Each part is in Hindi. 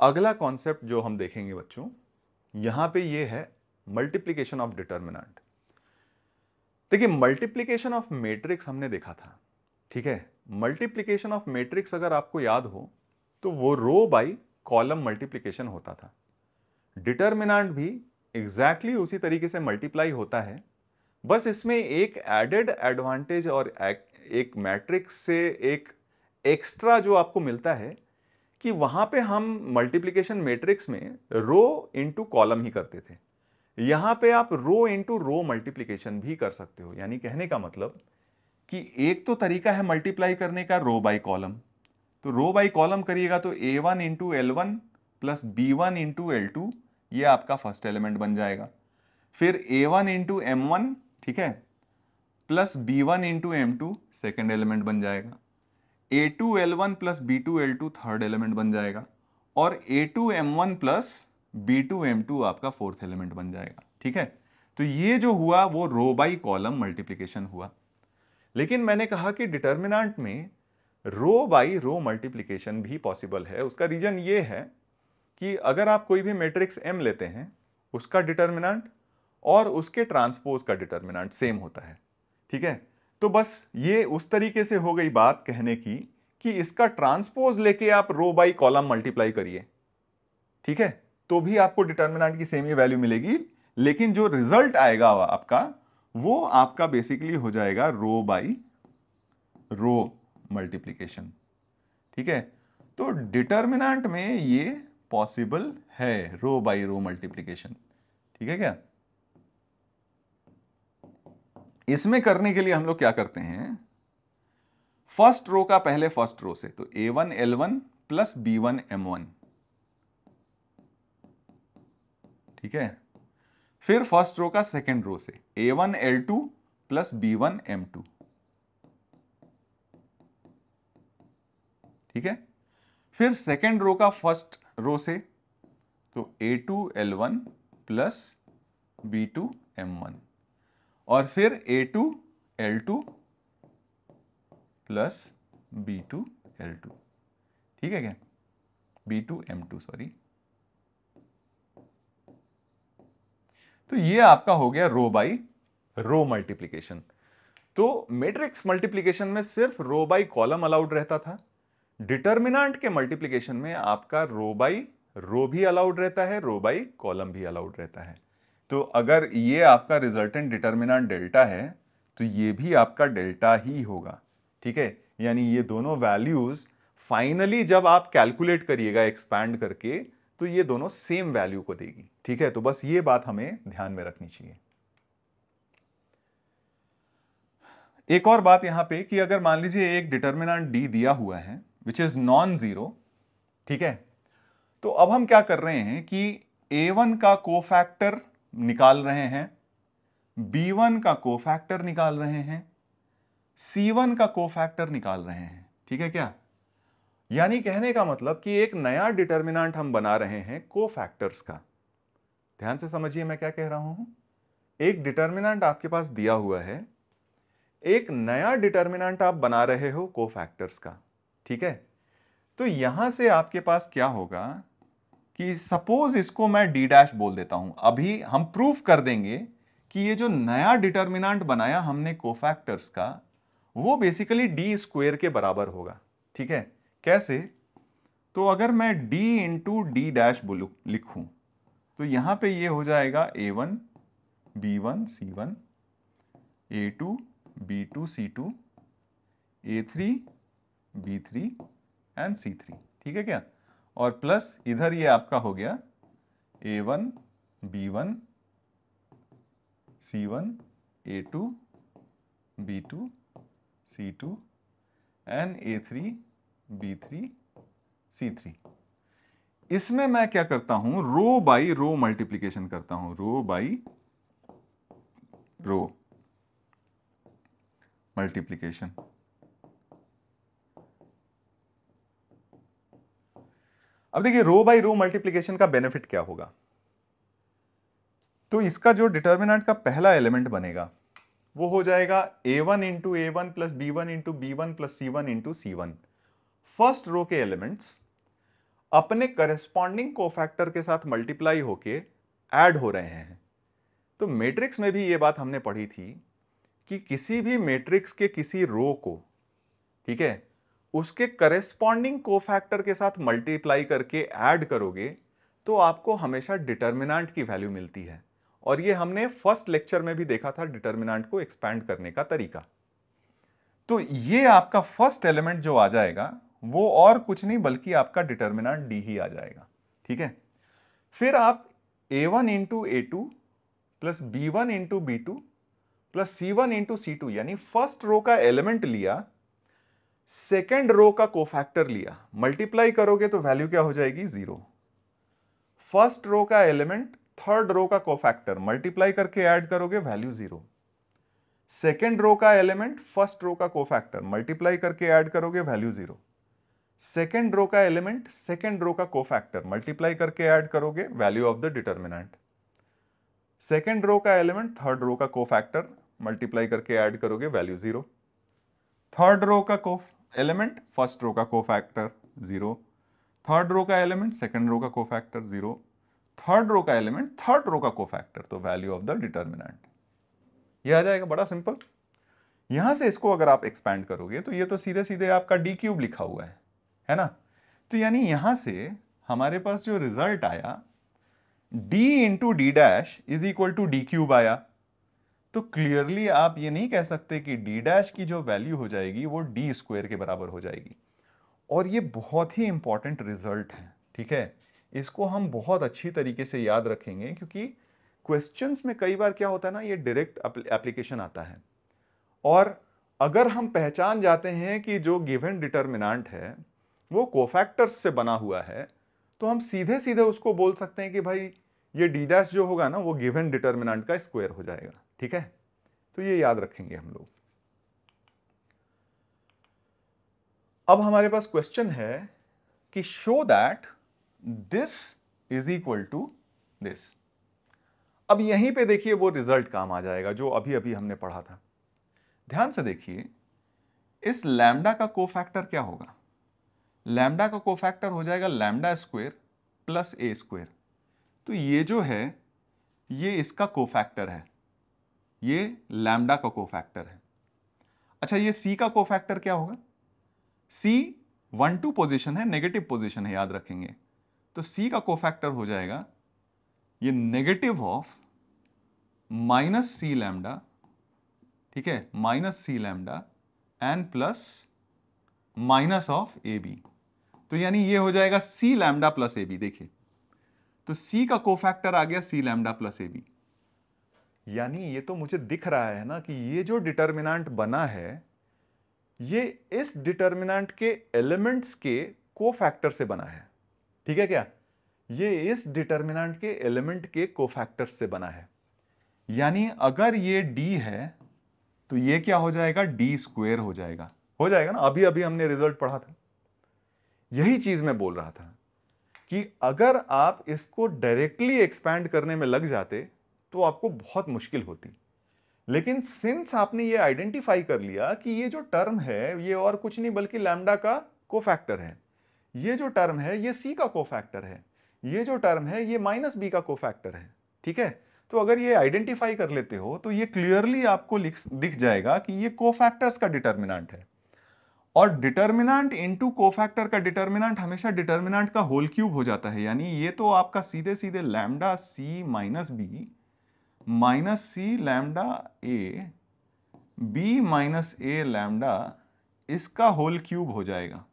अगला कॉन्सेप्ट जो हम देखेंगे बच्चों, यहां पे ये है मल्टीप्लिकेशन ऑफ डिटर्मिनेंट। देखिए मल्टीप्लिकेशन ऑफ मैट्रिक्स हमने देखा था, ठीक है। मल्टीप्लिकेशन ऑफ मैट्रिक्स अगर आपको याद हो तो वो रो बाई कॉलम मल्टीप्लिकेशन होता था। डिटर्मिनेंट भी एग्जैक्टली उसी तरीके से मल्टीप्लाई होता है, बस इसमें एक एडेड एडवांटेज और एक मैट्रिक्स से एक एक्स्ट्रा जो आपको मिलता है कि वहां पे हम मल्टीप्लिकेशन मैट्रिक्स में रो इनटू कॉलम ही करते थे। यहां पे आप रो इनटू रो मल्टीप्लिकेशन भी कर सकते हो। यानी कहने का मतलब कि एक तो तरीका है मल्टीप्लाई करने का रो बाई कॉलम, तो रो बाई कॉलम करिएगा तो a1 into L1 plus B1 into L2, ये आपका फर्स्ट एलिमेंट बन जाएगा। फिर a1 इंटू M1, ठीक है, plus B1 into M2 second element बन जाएगा। a2 L1 plus B2 L2 third element बन जाएगा। और a2 M1 plus B2 M2 आपका फोर्थ एलिमेंट बन जाएगा, ठीक है। तो ये जो हुआ वो रो बाई कॉलम मल्टीप्लिकेशन हुआ। लेकिन मैंने कहा कि डिटर्मिनेंट में रो बाई रो मल्टीप्लिकेशन भी पॉसिबल है। उसका रीजन ये है कि अगर आप कोई भी मैट्रिक्स M लेते हैं, उसका डिटर्मिनेंट और उसके ट्रांसपोज का डिटर्मिनेंट सेम होता है, ठीक है। तो बस ये उस तरीके से हो गई बात कहने की कि इसका ट्रांसपोज लेके आप रो बाई कॉलम मल्टीप्लाई करिए, ठीक है, तो भी आपको डिटर्मिनेंट की सेम ही वैल्यू मिलेगी। लेकिन जो रिजल्ट आएगा आपका, वो आपका बेसिकली हो जाएगा रो बाई रो मल्टीप्लिकेशन, ठीक है। तो डिटर्मिनेंट में ये पॉसिबल है रो बाई रो मल्टीप्लिकेशन, ठीक है क्या। इसमें करने के लिए हम लोग क्या करते हैं, फर्स्ट रो का पहले फर्स्ट रो से, तो a1 L1 plus B1 M1, ठीक है। फिर फर्स्ट रो का सेकेंड रो से a1 L2 plus B1 M2, ठीक है। फिर सेकेंड रो का फर्स्ट रो से, तो a2 L1 plus B2 M1, और फिर a2 L2 plus B2 L2, ठीक है क्या, B2 M2 सॉरी। तो ये आपका हो गया रो बाई रो मल्टीप्लिकेशन। तो मैट्रिक्स मल्टीप्लिकेशन में सिर्फ रो बाई कॉलम अलाउड रहता था। डिटर्मिनेंट के मल्टीप्लिकेशन में आपका रो बाई रो भी अलाउड रहता है, रो बाई कॉलम भी अलाउड रहता है। तो अगर ये आपका रिजल्टेंट डिटर्मिनेंट डेल्टा है तो ये भी आपका डेल्टा ही होगा, ठीक है। यानी ये दोनों वैल्यूज फाइनली जब आप कैलकुलेट करिएगा एक्सपैंड करके, तो ये दोनों सेम वैल्यू को देगी, ठीक है। तो बस ये बात हमें ध्यान में रखनी चाहिए। एक और बात यहां पे कि अगर मान लीजिए एक डिटर्मिनेंट डी दिया हुआ है विच इज नॉन जीरो, ठीक है, तो अब हम क्या कर रहे हैं कि a1 का कोफैक्टर निकाल रहे हैं, b1 का कोफैक्टर निकाल रहे हैं, c1 का कोफैक्टर निकाल रहे हैं, ठीक है क्या। यानी कहने का मतलब कि एक नया डिटर्मिनेंट हम बना रहे हैं कोफैक्टर्स का। ध्यान से समझिए मैं क्या कह रहा हूं। एक डिटर्मिनेंट आपके पास दिया हुआ है, एक नया डिटर्मिनेंट आप बना रहे हो कोफैक्टर्स का, ठीक है। तो यहां से आपके पास क्या होगा कि सपोज इसको मैं डी डैश बोल देता हूं। अभी हम प्रूफ कर देंगे कि ये जो नया डिटर्मिनेंट बनाया हमने कोफैक्टर्स का, वो बेसिकली डी स्क्वायर के बराबर होगा, ठीक है। कैसे, तो अगर मैं d इंटू डी डैश लिखूं तो यहां पे ये हो जाएगा a1 b1 c1, a2 b2 c2, a3 b3 and c3, ठीक है क्या। और प्लस इधर ये आपका हो गया a1 b1 c1, a2 b2 c2 and a3 b3 c3। इसमें मैं क्या करता हूं, रो बाई रो मल्टीप्लिकेशन करता हूं, रो बाई रो मल्टीप्लिकेशन। अब देखिए रो बाई रो मल्टीप्लिकेशन का बेनिफिट क्या होगा। तो इसका जो डिटर्मिनेंट का पहला एलिमेंट बनेगा वो हो जाएगा a1 into a1 plus b1 into b1 plus c1 into c1, first row के एलिमेंट्स। अपने करस्पॉन्डिंग कोफैक्टर के साथ मल्टीप्लाई होके ऐड हो रहे हैं। तो मैट्रिक्स में भी ये बात हमने पढ़ी थी कि किसी भी मैट्रिक्स के किसी रो को, ठीक है, उसके करस्पॉन्डिंग कोफैक्टर के साथ मल्टीप्लाई करके ऐड करोगे तो आपको हमेशा डिटर्मिनेंट की वैल्यू मिलती है। और ये हमने फर्स्ट लेक्चर में भी देखा था, डिटर्मिनेंट को एक्सपैंड करने का तरीका। तो ये आपका फर्स्ट एलिमेंट जो आ जाएगा वो और कुछ नहीं बल्कि आपका डिटर्मिनेंट डी ही आ जाएगा, ठीक है। फिर आप a1 into a2 plus b1 into b2 plus c1 into c2 यानी फर्स्ट रो का एलिमेंट लिया, सेकेंड रो का कोफैक्टर लिया, मल्टीप्लाई करोगे तो वैल्यू क्या हो जाएगी? 0। फर्स्ट रो का एलिमेंट थर्ड रो का कोफैक्टर मल्टीप्लाई करके ऐड करोगे, वैल्यू 0। सेकेंड रो का एलिमेंट फर्स्ट रो का कोफैक्टर मल्टीप्लाई करके ऐड करोगे, वैल्यू 0। सेकेंड रो का एलिमेंट सेकेंड रो का कोफैक्टर मल्टीप्लाई करके ऐड करोगे, value of the determinant. Second row का एलिमेंट थर्ड रो का कोफैक्टर मल्टीप्लाई करके ऐड करोगे, वैल्यू 0। थर्ड रो का एलिमेंट फर्स्ट रो का कोफैक्टर 0। थर्ड रो का एलिमेंट सेकेंड रो का कोफैक्टर 0। थर्ड रो का एलिमेंट थर्ड रो का कोफैक्टर, तो वैल्यू ऑफ द डिटर्मिनेंट ये आ जाएगा। बड़ा सिंपल। यहां से इसको अगर आप एक्सपैंड करोगे तो ये तो सीधे सीधे आपका डी क्यूब लिखा हुआ है ना। तो यानी यहां से हमारे पास जो रिजल्ट आया d into d dash is equal to d cube आया। तो क्लियरली आप ये नहीं कह सकते कि d डैश की जो वैल्यू हो जाएगी वो d स्क्वायर के बराबर हो जाएगी। और ये बहुत ही इंपॉर्टेंट रिजल्ट है, ठीक है। इसको हम बहुत अच्छी तरीके से याद रखेंगे क्योंकि क्वेश्चंस में कई बार क्या होता है ना, ये डायरेक्ट एप्लीकेशन आता है। और अगर हम पहचान जाते हैं कि जो गिवन डिटर्मिनेंट है वो कोफैक्टर्स से बना हुआ है, तो हम सीधे सीधे उसको बोल सकते हैं कि भाई ये डी डैश जो होगा ना वो गिवन डिटर्मिनेंट का स्क्वायर हो जाएगा, ठीक है। तो ये याद रखेंगे हम लोग। अब हमारे पास क्वेश्चन है कि show that this is equal to this. अब यहीं पे देखिए वो रिजल्ट काम आ जाएगा जो अभी अभी हमने पढ़ा था। ध्यान से देखिए, इस लैम्डा का कोफैक्टर क्या होगा? लैम्डा का कोफैक्टर हो जाएगा lambda square plus A square. तो ये जो है ये इसका कोफैक्टर है, ये लैम्डा का कोफैक्टर है। अच्छा, ये सी का कोफैक्टर क्या होगा? सी 1-2 पोजीशन है, नेगेटिव पोजीशन है, याद रखेंगे। तो सी का कोफैक्टर हो जाएगा ये negative of minus C lambda, ठीक है, minus C lambda N plus minus of A B. तो यानी ये हो जाएगा C lambda plus A B. देखिए, तो सी का कोफैक्टर आ गया C lambda plus A B. यानी ये तो मुझे दिख रहा है ना कि ये जो डिटर्मिनेंट बना है ये इस डिटर्मिनेंट के एलिमेंट्स के कोफैक्टर से बना है, ठीक है क्या? ये इस डिटर्मिनेंट के एलिमेंट के कोफैक्टर्स से बना है। यानी अगर ये d है तो ये क्या हो जाएगा? d स्क्वायर हो जाएगा ना। अभी अभी हमने रिजल्ट पढ़ा था, यही चीज मैं बोल रहा था कि अगर आप इसको डायरेक्टली एक्सपैंड करने में लग जाते तो आपको बहुत मुश्किल होती। लेकिन सिंस आपने ये आइडेंटिफाई कर लिया कि ये जो टर्म है ये और कुछ नहीं बल्कि लैम्डा का कोफैक्टर है, ये जो टर्म है ये सी का कोफैक्टर है, ये जो टर्म है ये माइनस बी का कोफैक्टर है, ठीक है। तो अगर ये आइडेंटिफाई कर लेते हो तो ये क्लियरली आपको दिख जाएगा कि ये कोफैक्टर्स का डिटर्मिनेंट है। और डिटर्मिनेंट इनटू कोफैक्टर का डिटर्मिनेंट हमेशा डिटर्मिनेंट का होल क्यूब हो जाता है। यानी ये तो आपका सीधे सीधे lambda c minus b minus C lambda a b minus a lambda, इसका होल क्यूब हो जाएगा।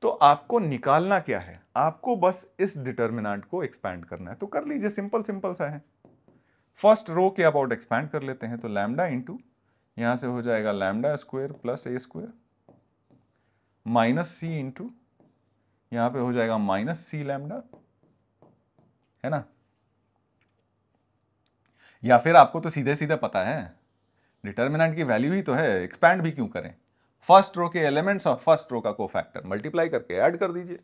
तो आपको निकालना क्या है? आपको बस इस डिटर्मिनेंट को एक्सपैंड करना है। तो कर लीजिए, सिंपल सिंपल सा है। फर्स्ट रो के अबाउट एक्सपैंड कर लेते हैं। तो लैम्डा इंटू यहां से हो जाएगा lambda square plus A square minus C into यहां पे हो जाएगा माइनस सी लैम्डा, है ना। या फिर आपको तो सीधे सीधे पता है डिटर्मिनेंट की वैल्यू ही तो है, एक्सपैंड भी क्यों करें? फर्स्ट रो के एलिमेंट्स और फर्स्ट रो का कोफैक्टर मल्टीप्लाई करके ऐड कर दीजिए।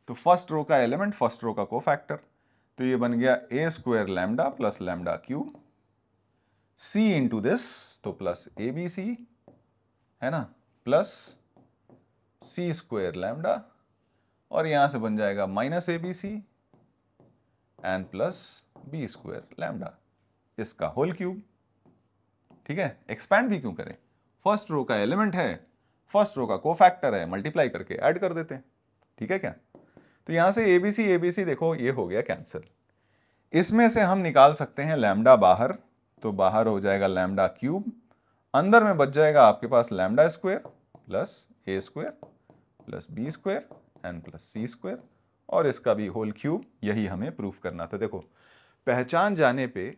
तो फर्स्ट रो का एलिमेंट फर्स्ट रो का कोफैक्टर, तो ये बन गया A square lambda plus lambda cube C into this, तो प्लस ए बी सी, है ना, प्लस सी स्क्वायर लैम्डा और यहां से बन जाएगा minus ABC n plus B square lambda, इसका होल क्यूब। ठीक है, एक्सपैंड भी क्यों करें, फर्स्ट रो का एलिमेंट है, फर्स्ट रो का कोफैक्टर है, मल्टीप्लाई करके ऐड कर देते हैं। ठीक है क्या, तो यहां से ABC ABC देखो ये हो गया कैंसिल। इसमें से हम निकाल सकते हैं लैम्डा बाहर, तो बाहर हो जाएगा लैम्डा क्यूब, अंदर में बच जाएगा आपके पास lambda square plus A square plus B square N plus C square, और इसका भी होल क्यूब। यही हमें प्रूफ करना था। देखो पहचान जाने पे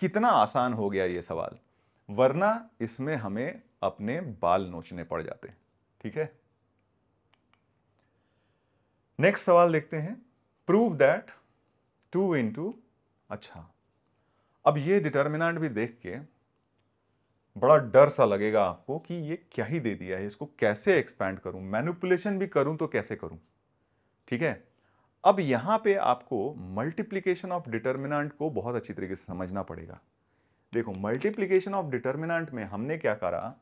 कितना आसान हो गया ये सवाल, वरना इसमें हमें अपने बाल नोचने पड़ जाते। ठीक है, नेक्स्ट सवाल देखते हैं। प्रूव दैट 2 इंटू, अच्छा अब ये डिटर्मिनेंट भी देख के बड़ा डर सा लगेगा आपको कि ये क्या ही दे दिया है, इसको कैसे एक्सपैंड करूं, मैनिपुलेशन भी करूं तो कैसे करूं। ठीक है, अब यहां पे आपको मल्टीप्लिकेशन ऑफ डिटर्मिनेंट को बहुत अच्छी तरीके से समझना पड़ेगा। देखो मल्टीप्लिकेशन ऑफ डिटर्मिनेंट में हमने क्या करा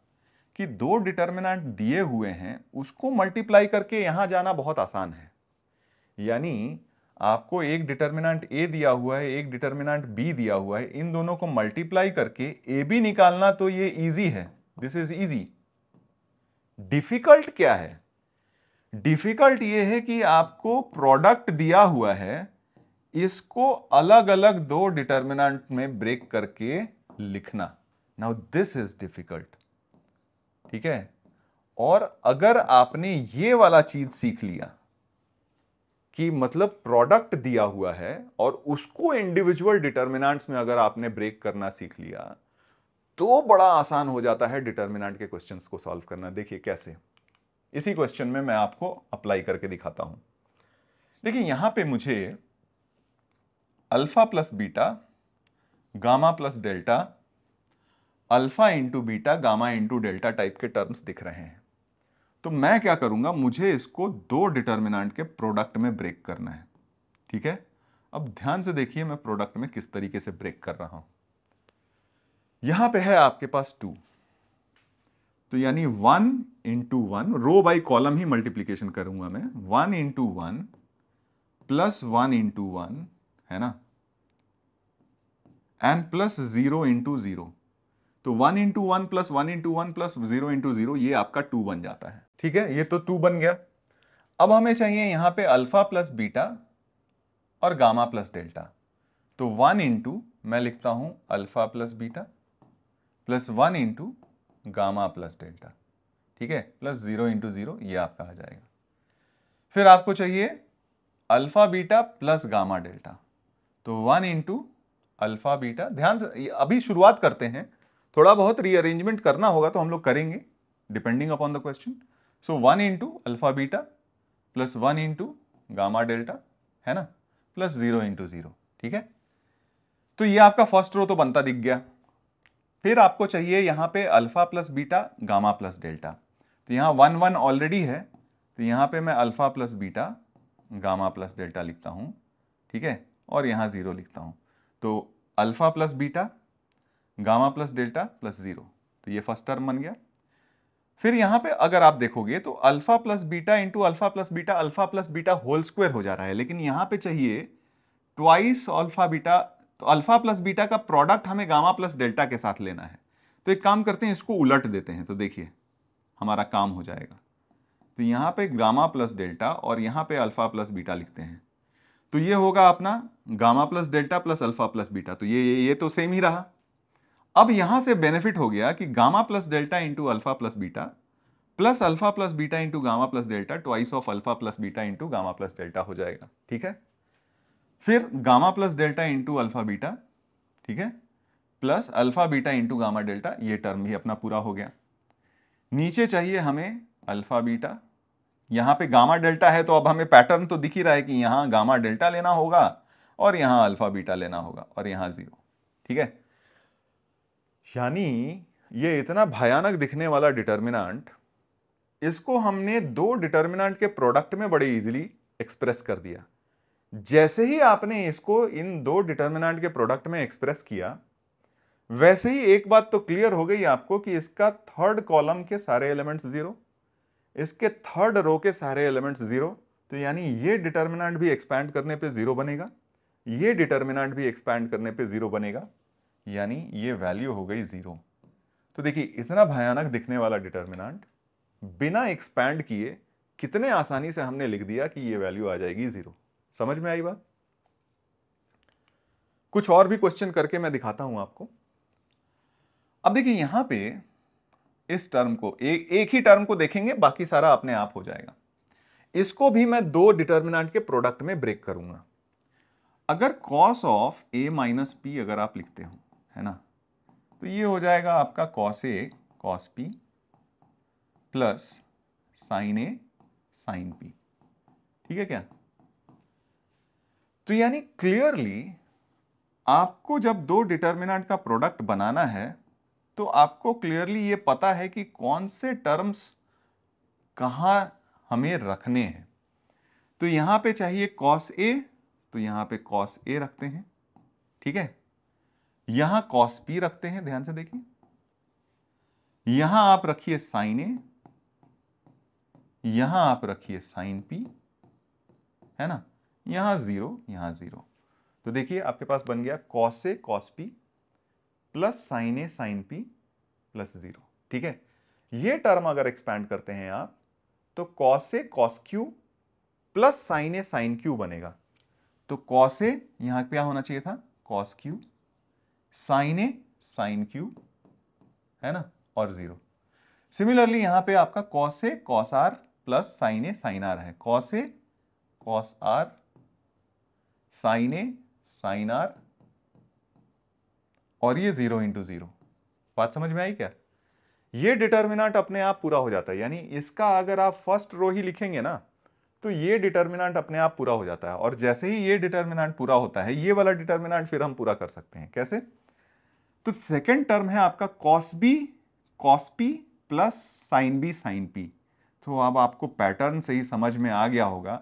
कि दो डिटर्मिनेंट दिए हुए हैं, उसको मल्टीप्लाई करके यहां जाना बहुत आसान है। यानी आपको एक डिटर्मिनेंट ए दिया हुआ है, एक डिटर्मिनेंट बी दिया हुआ है, इन दोनों को मल्टीप्लाई करके ए बी निकालना तो ये इजी है, दिस इज इजी। डिफिकल्ट क्या है, डिफिकल्ट ये है कि आपको प्रोडक्ट दिया हुआ है, इसको अलग अलग दो डिटर्मिनेंट में ब्रेक करके लिखना। Now this is difficult. ठीक है, और अगर आपने ये वाला चीज सीख लिया कि मतलब प्रोडक्ट दिया हुआ है और उसको इंडिविजुअल डिटर्मिनेंट्स में अगर आपने ब्रेक करना सीख लिया, तो बड़ा आसान हो जाता है डिटर्मिनेंट के क्वेश्चंस को सॉल्व करना। देखिए कैसे, इसी क्वेश्चन में मैं आपको अप्लाई करके दिखाता हूं। देखिए यहां पे मुझे alpha plus beta gamma plus delta, alpha into beta gamma into delta type के टर्म्स दिख रहे हैं। तो मैं क्या करूंगा, मुझे इसको दो डिटर्मिनेंट के प्रोडक्ट में ब्रेक करना है। ठीक है, अब ध्यान से देखिए मैं प्रोडक्ट में किस तरीके से ब्रेक कर रहा हूं। यहां पे है आपके पास 2, तो यानी 1 इंटू 1, रो बाई कॉलम ही मल्टीप्लीकेशन करूंगा मैं, 1 इंटू 1 प्लस 1 इंटू 1 है ना, एंड प्लस 0 इंटू 0। तो 1 into 1 plus 1 into 1 plus 0 into 0, ये आपका 2 बन जाता है। ठीक है, ये तो 2 बन गया। अब हमें चाहिए यहां पे अल्फा प्लस बीटा और गामा प्लस डेल्टा। तो 1 इंटू मैं लिखता हूं alpha plus beta plus 1 into gamma plus delta. ठीक है, प्लस 0 इंटू 0, ये आपका आ जाएगा। फिर आपको चाहिए alpha beta plus gamma delta, तो 1 इंटू अल्फा बीटा। ध्यान से अभी शुरुआत करते हैं, थोड़ा बहुत रीअरेंजमेंट करना होगा तो हम लोग करेंगे depending upon the question. So 1 into alpha beta plus 1 into gamma delta है ना, प्लस 0 इंटू 0। ठीक है, तो ये आपका फर्स्ट रो तो बनता दिख गया। फिर आपको चाहिए यहां पे alpha plus beta gamma plus delta, तो यहां 1 1 ऑलरेडी है, तो यहां पे मैं alpha plus beta gamma plus delta लिखता हूं। ठीक है, और यहां 0 लिखता हूं, तो alpha plus beta gamma plus delta plus 0, तो ये फर्स्ट टर्म बन गया। फिर यहां पे अगर आप देखोगे तो alpha plus beta into alpha plus beta whole square हो जा रहा है, लेकिन यहां पे चाहिए ट्वाइस अल्फा बीटा, तो अल्फा प्लस बीटा का प्रोडक्ट हमें गामा प्लस डेल्टा के साथ लेना है। तो एक काम करते हैं, इसको उलट देते हैं, तो देखिए हमारा काम हो जाएगा। तो यहां पे गामा प्लस डेल्टा और यहां पे अल्फा प्लस बीटा लिखते हैं, तो ये होगा अपना gamma plus delta plus alpha plus beta, तो ये तो सेम ही रहा। अब यहां से बेनिफिट हो गया कि gamma plus delta into alpha plus beta plus alpha plus beta into gamma plus delta twice of alpha plus beta into gamma plus delta हो जाएगा। ठीक है, फिर gamma plus delta into alpha beta, ठीक है, plus alpha beta into gamma delta, ये टर्म भी अपना पूरा हो गया। नीचे चाहिए हमें अल्फा बीटा, यहां पे गामा डेल्टा है, तो अब हमें पैटर्न तो दिख ही रहा है कि यहां गामा डेल्टा लेना होगा और यहां अल्फा बीटा लेना होगा और यहां 0। ठीक है, यानी ये इतना भयानक दिखने वाला डिटर्मिनेंट, इसको हमने दो डिटर्मिनेंट के प्रोडक्ट में बड़े इजीली एक्सप्रेस कर दिया। जैसे ही आपने इसको इन दो डिटर्मिनेंट के प्रोडक्ट में एक्सप्रेस किया, वैसे ही एक बात तो क्लियर हो गई आपको कि इसका थर्ड कॉलम के सारे एलिमेंट्स 0, इसके थर्ड रो के सारे एलिमेंट्स 0, तो यानी ये डिटर्मिनेंट भी एक्सपैंड करने पे 0 बनेगा, ये डिटर्मिनेंट भी एक्सपैंड करने पे 0 बनेगा, यानी ये वैल्यू हो गई 0। तो देखिए इतना भयानक दिखने वाला डिटर्मिनेंट बिना एक्सपैंड किए कितने आसानी से हमने लिख दिया कि ये वैल्यू आ जाएगी 0। समझ में आई बात? कुछ और भी क्वेश्चन करके मैं दिखाता हूं आपको। अब देखिए यहां पे इस टर्म को एक ही टर्म को देखेंगे, बाकी सारा अपने आप हो जाएगा। इसको भी मैं दो डिटर्मिनेंट के प्रोडक्ट में ब्रेक करूंगा। अगर cos of a minus P अगर आप लिखते हो, है ना, तो ये हो जाएगा आपका cos a cos p plus sin a sin p। ठीक है क्या? तो यानी क्लियरली आपको जब दो डिटर्मिनेंट का प्रोडक्ट बनाना है तो आपको क्लियरली ये पता है कि कौन से टर्म्स कहां हमें रखने हैं। तो यहां पे चाहिए cos a, तो यहां पे cos a रखते हैं, ठीक है। यहां cos p रखते हैं, ध्यान से देखिए। यहां आप रखिए sin a, यहां आप रखिए sin p, है ना। यहां 0, यहां 0। तो देखिए आपके पास बन गया cos a cos p plus sin a sin p plus 0। ठीक है, ये टर्म अगर एक्सपैंड करते हैं आप तो cos a cos q plus sin a sin q बनेगा। तो cos a यहां क्या होना चाहिए था, cos q, sin a sin q, है ना, और 0। सिमिलरली यहां पे आपका cos a cos r plus sin a sin r है। cos a cos r sin a sin r और ये 0 इंटू 0। बात समझ में आई क्या? ये डिटर्मिनेंट अपने आप पूरा हो जाता है, यानी इसका अगर आप फर्स्ट रो ही लिखेंगे ना तो ये डिटर्मिनेंट अपने आप पूरा हो जाता है। और जैसे ही ये डिटर्मिनेंट पूरा होता है, ये वाला डिटर्मिनेंट फिर हम पूरा कर सकते हैं। कैसे? तो सेकंड टर्म है आपका cos b cos p plus sin b sin p। तो अब आपको पैटर्न से ही समझ में आ गया होगा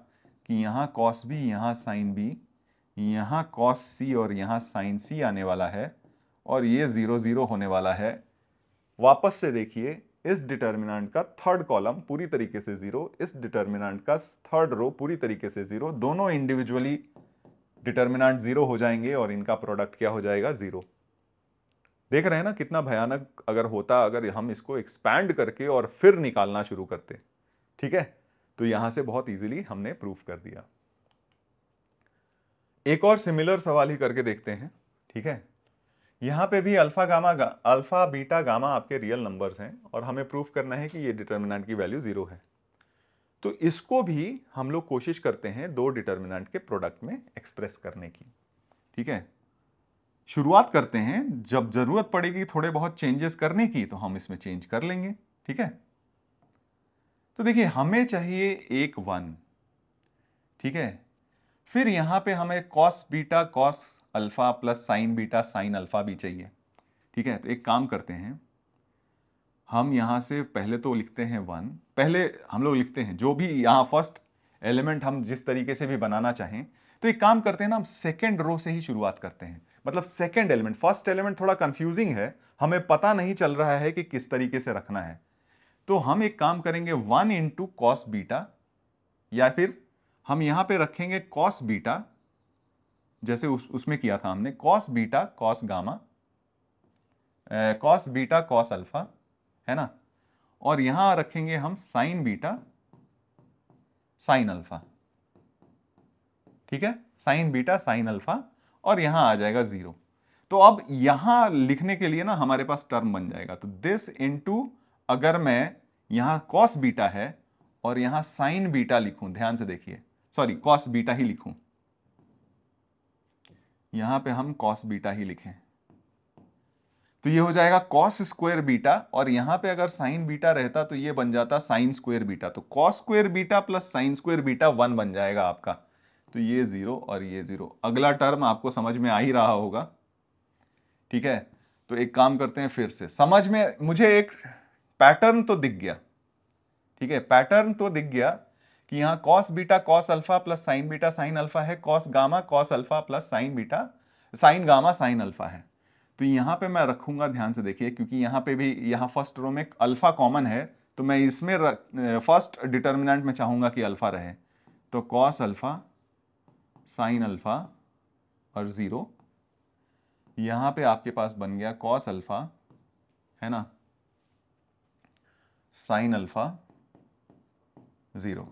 कि यहां cos b, यहां sin b, यहां cos c और यहां sin c आने वाला है, और ये 0 0 होने वाला है। वापस से देखिए, इस डिटर्मिनेंट का थर्ड कॉलम पूरी तरीके से 0, इस डिटर्मिनेंट का थर्ड रो पूरी तरीके से 0, दोनों इंडिविजुअली डिटर्मिनेंट 0 हो जाएंगे और इनका प्रोडक्ट क्या हो जाएगा, 0। देख रहे हैं ना कितना भयानक अगर होता अगर हम इसको एक्सपैंड करके और फिर निकालना शुरू करते। ठीक है, तो यहां से बहुत इजीली हमने प्रूफ कर दिया। एक और सिमिलर सवाल ही करके देखते हैं। ठीक है, यहां पे भी अल्फा बीटा गामा आपके रियल नंबर्स हैं और हमें प्रूफ करना है कि ये डिटर्मिनेंट की वैल्यू 0 है। तो इसको भी हम लोग कोशिश करते हैं दो डिटर्मिनेंट के प्रोडक्ट में एक्सप्रेस करने की। ठीक है, शुरुआत करते हैं, जब जरूरत पड़ेगी थोड़े बहुत चेंजेस करने की तो हम इसमें चेंज कर लेंगे। ठीक है, तो देखिए हमें चाहिए एक 1। ठीक है, फिर यहां पे हमें cos beta cos alpha plus sin beta sin alpha भी चाहिए। ठीक है, तो एक काम करते हैं, हम यहां से पहले तो लिखते हैं 1, पहले हम लोग लिखते हैं जो भी यहां फर्स्ट एलिमेंट हम जिस तरीके से भी बनाना चाहें। तो एक काम करते हैं ना, हम सेकेंड रो से ही शुरुआत करते हैं। मतलब सेकेंड एलिमेंट, फर्स्ट एलिमेंट थोड़ा कंफ्यूजिंग है, हमें पता नहीं चल रहा है कि किस तरीके से रखना है। तो हम एक काम करेंगे 1 इंटू कॉस बीटा, या फिर हम यहां पे रखेंगे कॉस बीटा, जैसे उसमें किया था हमने, cos beta cos gamma, cos beta cos alpha, है ना, और यहां रखेंगे हम साइन बीटा साइन अल्फा। ठीक है, साइन बीटा साइन अल्फा, और यहां आ जाएगा 0। तो अब यहां लिखने के लिए ना हमारे पास टर्म बन जाएगा, तो दिस इंटू, अगर मैं यहां कॉस बीटा है और यहां साइन बीटा लिखूं, ध्यान से देखिए, सॉरी कॉस बीटा ही लिखूं, यहां पे हम कॉस बीटा ही लिखें, तो ये हो जाएगा कॉस स्क्वायर बीटा, और यहां पे अगर साइन बीटा रहता तो ये बन जाता साइन स्क्वायर बीटा। तो cos square beta plus sine square beta 1 बन जाएगा आपका। तो ये 0 और ये 0। अगला टर्म आपको समझ में आ ही रहा होगा। ठीक है, तो एक काम करते हैं, फिर से समझ में, मुझे एक पैटर्न तो दिख गया। ठीक है, पैटर्न तो दिख गया कि यहां cos beta cos alpha plus sine beta sine alpha है, cos gamma cos alpha plus sine beta sine gamma sine alpha है। तो यहां पे मैं रखूंगा, ध्यान से देखिए, क्योंकि यहां पे भी यहां फर्स्ट रो में अल्फा कॉमन है, तो मैं इसमें फर्स्ट डिटर्मिनेंट में चाहूंगा कि अल्फा रहे। तो कॉस अल्फा, साइन अल्फा और 0। यहां पे आपके पास बन गया कॉस अल्फा, है ना, साइन अल्फा 0,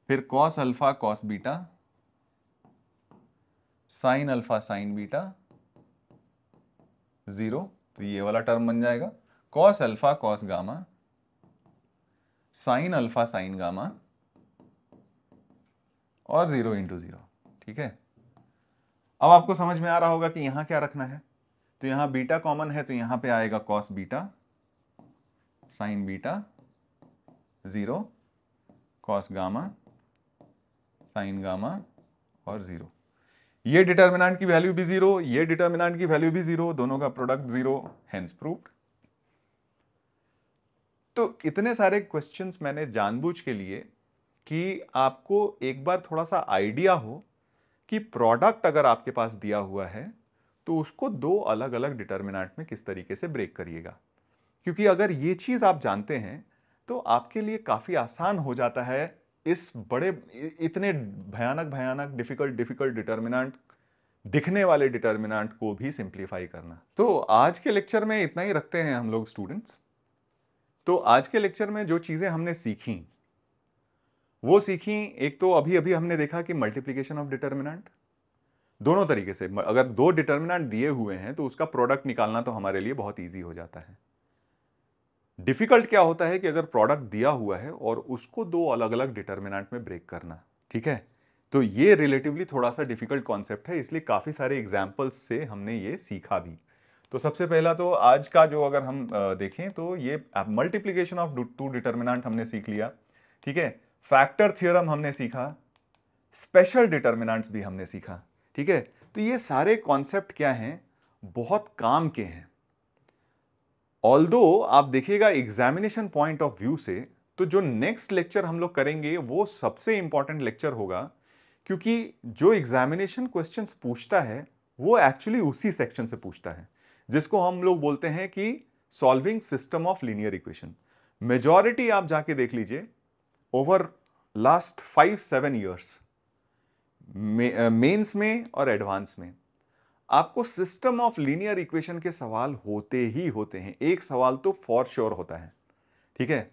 फिर cos alpha cos beta, sine alpha sign beta 0, तो ये वाला टर्म बन जाएगा cos alpha cos gamma, sine alpha sign gamma और 0 इंटू 0। ठीक है, अब आपको समझ में आ रहा होगा कि यहां क्या रखना है। तो यहां बीटा कॉमन है, तो यहां पे आएगा cos beta sine beta 0, cos gamma sign gamma और 0। ये डिटर्मिनेंट की वैल्यू भी 0, ये डिटर्मिनेंट की वैल्यू भी 0, दोनों का प्रोडक्ट 0, हेंस प्रूव्ड। तो इतने सारे क्वेश्चंस मैंने जानबूझ के लिए कि आपको एक बार थोड़ा सा आइडिया हो कि प्रोडक्ट अगर आपके पास दिया हुआ है तो उसको दो अलग अलग डिटर्मिनेंट में किस तरीके से ब्रेक करिएगा। क्योंकि अगर ये चीज आप जानते हैं तो आपके लिए काफी आसान हो जाता है इस बड़े इतने भयानक भयानक डिफिकल्ट डिटर्मिनेंट दिखने वाले डिटर्मिनेंट को भी सिंप्लीफाई करना। तो आज के लेक्चर में इतना ही रखते हैं हम लोग स्टूडेंट्स। तो आज के लेक्चर में जो चीजें हमने सीखी वो सीखी, एक तो अभी अभी हमने देखा कि मल्टीप्लिकेशन ऑफ डिटर्मिनेंट दोनों तरीके से, अगर दो डिटर्मिनेंट दिए हुए हैं तो उसका प्रोडक्ट निकालना तो हमारे लिए बहुत इजी हो जाता है। डिफिकल्ट क्या होता है कि अगर प्रोडक्ट दिया हुआ है और उसको दो अलग अलग डिटर्मिनेंट में ब्रेक करना। ठीक है, तो ये रिलेटिवली थोड़ा सा डिफिकल्ट कॉन्सेप्ट है, इसलिए काफी सारे एग्जाम्पल्स से हमने ये सीखा भी। तो सबसे पहला तो आज का जो अगर हम देखें तो ये मल्टीप्लिकेशन ऑफ टू डिटर्मिनेंट हमने सीख लिया। ठीक है, फैक्टर थ्योरम हमने सीखा, स्पेशल डिटर्मिनेंट्स भी हमने सीखा। ठीक है, तो ये सारे कॉन्सेप्ट क्या हैं, बहुत काम के हैं। ऑल्दो आप देखिएगा एग्जामिनेशन पॉइंट ऑफ व्यू से, तो जो नेक्स्ट लेक्चर हम लोग करेंगे वो सबसे इंपॉर्टेंट लेक्चर होगा, क्योंकि जो एग्जामिनेशन क्वेश्चंस पूछता है वो एक्चुअली उसी सेक्शन से पूछता है जिसको हम लोग बोलते हैं कि solving system of linear equation. Majority आप जाके देख लीजिए ओवर लास्ट 5-7 ईयर्स मेंस में और एडवांस में आपको सिस्टम ऑफ लीनियर इक्वेशन के सवाल होते ही होते हैं। एक सवाल तो फॉर श्योर होता है। ठीक है,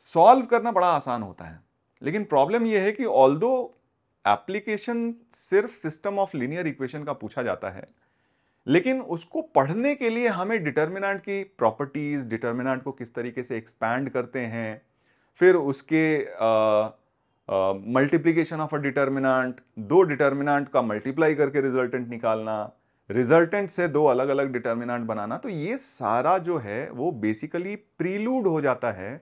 सॉल्व करना बड़ा आसान होता है, लेकिन प्रॉब्लम यह है कि ऑल्दो एप्लीकेशन सिर्फ सिस्टम ऑफ लीनियर इक्वेशन का पूछा जाता है, लेकिन उसको पढ़ने के लिए हमें डिटर्मिनेंट की प्रॉपर्टीज, डिटर्मिनेंट को किस तरीके से एक्सपैंड करते हैं, फिर उसके मल्टीप्लीकेशन ऑफ अ डिटर्मिनेंट, दो डिटर्मिनेंट का मल्टीप्लाई करके रिजल्टेंट निकालना, रिजल्टेंट से दो अलग अलग डिटर्मिनेंट बनाना, तो ये सारा जो है वो बेसिकली प्रीलूड हो जाता है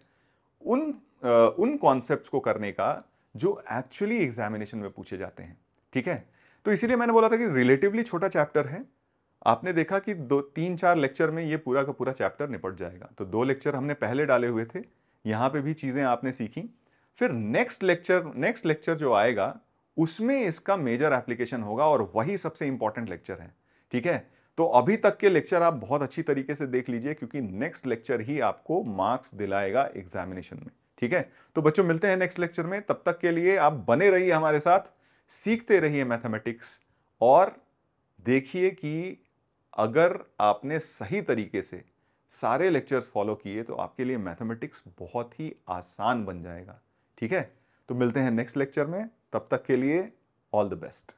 उन कॉन्सेप्ट्स को करने का जो एक्चुअली एग्जामिनेशन में पूछे जाते हैं। ठीक है, तो इसीलिए मैंने बोला था कि रिलेटिवली छोटा चैप्टर है। आपने देखा कि 2-3-4 लेक्चर में ये पूरा का पूरा चैप्टर निपट जाएगा। तो 2 लेक्चर हमने पहले डाले हुए थे, यहां पे भी चीजें आपने सीखी। फिर नेक्स्ट लेक्चर जो आएगा उसमें इसका मेजर एप्लीकेशन होगा और वही सबसे इंपॉर्टेंट लेक्चर है। ठीक है, तो अभी तक के लेक्चर आप बहुत अच्छी तरीके से देख लीजिए, क्योंकि नेक्स्ट लेक्चर ही आपको मार्क्स दिलाएगा एग्जामिनेशन में। ठीक है, तो बच्चों मिलते हैं नेक्स्ट लेक्चर में। तब तक के लिए आप बने रहिए हमारे साथ, सीखते रहिए मैथमेटिक्स, और देखिए कि अगर आपने सही तरीके से सारे लेक्चर्स फॉलो किए तो आपके लिए मैथमेटिक्स बहुत ही आसान बन जाएगा। ठीक है, तो मिलते हैं नेक्स्ट लेक्चर में, तब तक के लिए ऑल द बेस्ट।